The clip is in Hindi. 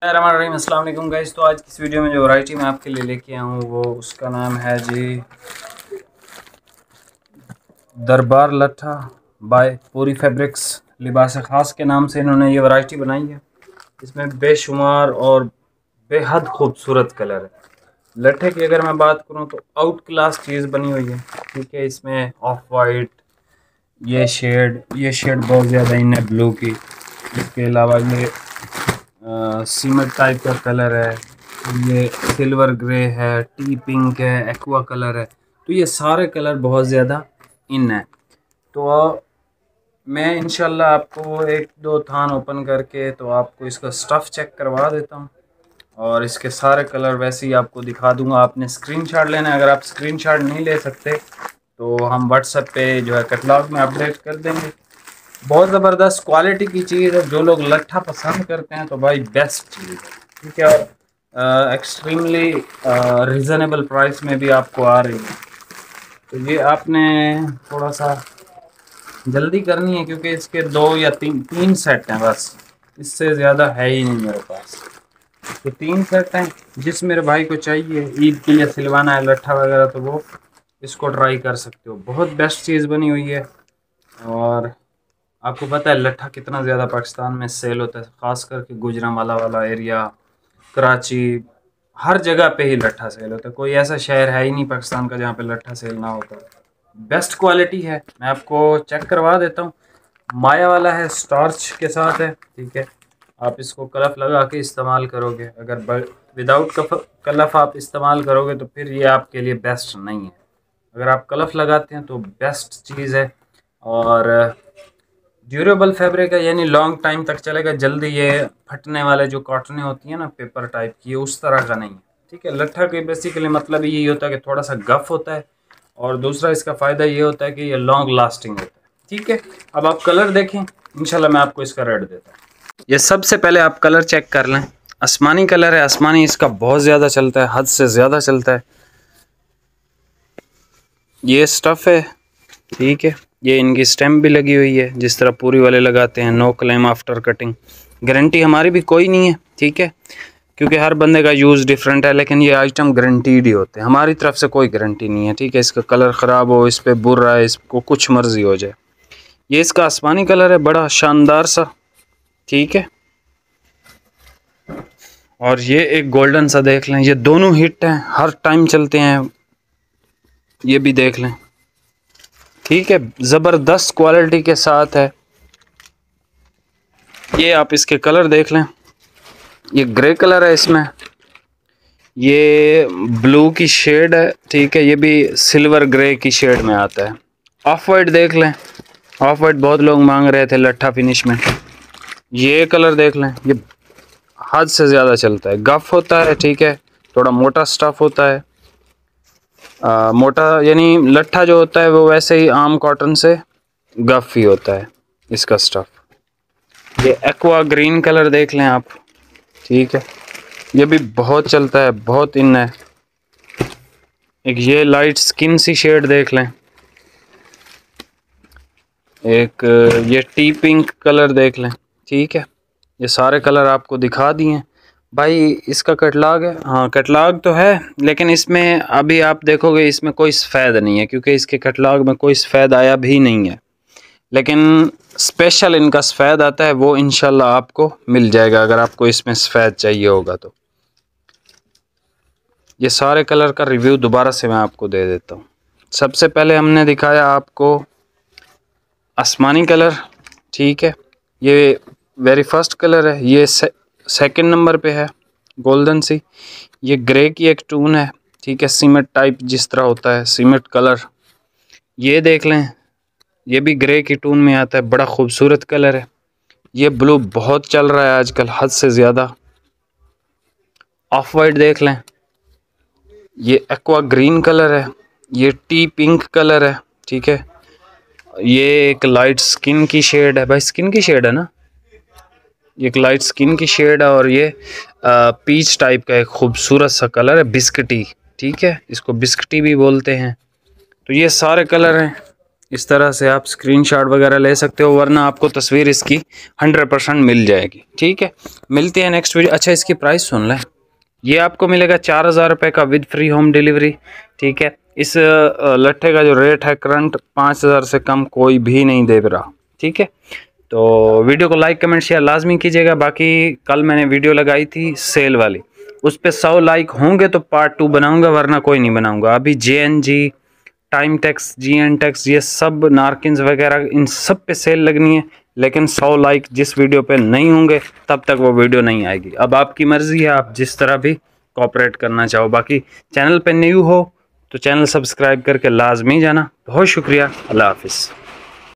अस्सलाम वालेकुम गाइस। तो आज की इस वीडियो में जो वैरायटी मैं आपके लिए लेके आया हूँ वो उसका नाम है जी दरबार लट्ठा बाय पूरी फैब्रिक्स लिबास ख़ास के नाम से इन्होंने ये वैरायटी बनाई है। इसमें बेशुमार और बेहद खूबसूरत कलर है। लट्ठे की अगर मैं बात करूँ तो आउट क्लास चीज़ बनी हुई है। ठीक है, इसमें ऑफ वाइट ये शेड बहुत ज़्यादा इन है ब्लू की। इसके अलावा ये सीमेंट टाइप का कलर है, ये सिल्वर ग्रे है, टी पिंक है, एक्वा कलर है। तो ये सारे कलर बहुत ज़्यादा इन है। तो मैं इंशाल्लाह आपको एक दो थान ओपन करके तो आपको इसका स्टफ़ चेक करवा देता हूँ और इसके सारे कलर वैसे ही आपको दिखा दूंगा। आपने स्क्रीनशॉट लेना है। अगर आप स्क्रीनशॉट नहीं ले सकते तो हम व्हाट्सएप पे जो है कैटलॉग में अपडेट कर देंगे। बहुत ज़बरदस्त क्वालिटी की चीज़ है। जो लोग लट्ठा पसंद करते हैं तो भाई बेस्ट चीज़ है। ठीक है, और एक्सट्रीमली रिजनेबल प्राइस में भी आपको आ रही है। तो ये आपने थोड़ा सा जल्दी करनी है क्योंकि इसके दो या तीन सेट हैं, बस इससे ज़्यादा है ही नहीं मेरे पास। तो 3 सेट हैं। जिस मेरे भाई को चाहिए ईद के लिए सिलवाना है लट्ठा वगैरह तो वो इसको ट्राई कर सकते हो। बहुत बेस्ट चीज़ बनी हुई है। और आपको पता है लट्ठा कितना ज़्यादा पाकिस्तान में सेल होता है, ख़ास करके गुजरांवाला वाला एरिया, कराची, हर जगह पे ही लट्ठा सेल होता है। कोई ऐसा शहर है ही नहीं पाकिस्तान का जहाँ पे लट्ठा सेल ना होता। बेस्ट क्वालिटी है। मैं आपको चेक करवा देता हूँ। माया वाला है, स्टार्च के साथ है। ठीक है, आप इसको कलफ लगा के इस्तेमाल करोगे। अगर विदाउट कलफ आप इस्तेमाल करोगे तो फिर ये आपके लिए बेस्ट नहीं है। अगर आप कलफ लगाते हैं तो बेस्ट चीज़ है और ड्यूरेबल फैब्रिक है, यानी लॉन्ग टाइम तक चलेगा। जल्दी ये फटने वाले जो कॉटनें होती हैं ना पेपर टाइप की, ये उस तरह का नहीं है। ठीक है, लट्ठा के बेसिकली मतलब यही होता है कि थोड़ा सा गफ होता है और दूसरा इसका फ़ायदा ये होता है कि ये लॉन्ग लास्टिंग होता है। ठीक है, अब आप कलर देखें। इंशाल्लाह मैं आपको इसका रेट देता हूँ। ये सबसे पहले आप कलर चेक कर लें। आसमानी कलर है। आसमानी इसका बहुत ज़्यादा चलता है, हद से ज़्यादा चलता है। ये स्टफ़ है। ठीक है, ये इनकी स्टैम्प भी लगी हुई है जिस तरह पूरी वाले लगाते हैं। No claim after cutting. Guarantee हमारी भी कोई नहीं है। ठीक है, क्योंकि हर बंदे का यूज़ डिफरेंट है, लेकिन ये आइटम गारंटीड ही होते हैं। हमारी तरफ से कोई गारंटी नहीं है। ठीक है, इसका कलर ख़राब हो, इस पर बुरा है, इसको कुछ मर्ज़ी हो जाए। ये इसका आसमानी कलर है, बड़ा शानदार सा। ठीक है, और ये एक गोल्डन सा देख लें। ये दोनों हिट हैं, हर टाइम चलते हैं। ये भी देख लें। ठीक है, ज़बरदस्त क्वालिटी के साथ है। ये आप इसके कलर देख लें। ये ग्रे कलर है, इसमें ये ब्लू की शेड है। ठीक है, ये भी सिल्वर ग्रे की शेड में आता है। ऑफ वाइट देख लें। ऑफ वाइट बहुत लोग मांग रहे थे लट्ठा फिनिश में। ये कलर देख लें। ये हद से ज़्यादा चलता है, गफ होता है। ठीक है, थोड़ा मोटा स्टफ़ होता है। मोटा यानी लट्ठा जो होता है वो वैसे ही आम कॉटन से गफ ही होता है इसका स्टफ़। ये एक्वा ग्रीन कलर देख लें आप। ठीक है, ये भी बहुत चलता है, बहुत इन है। एक ये लाइट स्किन सी शेड देख लें। एक ये टी पिंक कलर देख लें। ठीक है, ये सारे कलर आपको दिखा दिए भाई। इसका कैटलॉग है, हाँ कैटलॉग तो है, लेकिन इसमें अभी आप देखोगे इसमें कोई सफ़ेद नहीं है क्योंकि इसके कैटलॉग में कोई सफ़ेद आया भी नहीं है। लेकिन स्पेशल इनका सफ़ेद आता है, वो इंशाल्लाह आपको मिल जाएगा अगर आपको इसमें सफ़ेद चाहिए होगा तो। ये सारे कलर का रिव्यू दोबारा से मैं आपको दे देता हूँ। सबसे पहले हमने दिखाया आपको आसमानी कलर। ठीक है, ये वेरी फर्स्ट कलर है। ये सेकंड नंबर पे है गोल्डन सी। ये ग्रे की एक टून है। ठीक है, सीमेंट टाइप जिस तरह होता है सीमेंट कलर। ये देख लें, ये भी ग्रे की टून में आता है, बड़ा खूबसूरत कलर है। ये ब्लू बहुत चल रहा है आजकल, हद से ज़्यादा। ऑफ वाइट देख लें। ये एक्वा ग्रीन कलर है। ये टी पिंक कलर है। ठीक है, ये एक लाइट स्किन की शेड है। भाई स्किन की शेड है ना, ये एक लाइट स्किन की शेड है। और ये पीच टाइप का एक खूबसूरत सा कलर है, बिस्किटी। ठीक है, इसको बिस्किटी भी बोलते हैं। तो ये सारे कलर हैं इस तरह से आप स्क्रीनशॉट वगैरह ले सकते हो, वरना आपको तस्वीर इसकी 100% मिल जाएगी। ठीक है, मिलते हैं नेक्स्ट वीडियो। अच्छा, इसकी प्राइस सुन लें, ये आपको मिलेगा 4000 रुपये का विद फ्री होम डिलीवरी। ठीक है, इस लट्ठे का जो रेट है करंट 5000 से कम कोई भी नहीं दे रहा। ठीक है, तो वीडियो को लाइक कमेंट शेयर लाजमी कीजिएगा। बाकी कल मैंने वीडियो लगाई थी सेल वाली, उस पर 100 लाइक होंगे तो पार्ट 2 बनाऊंगा, वरना कोई नहीं बनाऊंगा। अभी JNG, टाइम टेक्स, GN टेक्स, ये सब नारकिन्स वगैरह इन सब पे सेल लगनी है, लेकिन 100 लाइक जिस वीडियो पे नहीं होंगे तब तक वो वीडियो नहीं आएगी। अब आपकी मर्ज़ी है, आप जिस तरह भी कोऑपरेट करना चाहो। बाकी चैनल पे न्यू हो तो चैनल सब्सक्राइब करके लाजमी जाना। बहुत शुक्रिया, अल्लाह हाफिज़।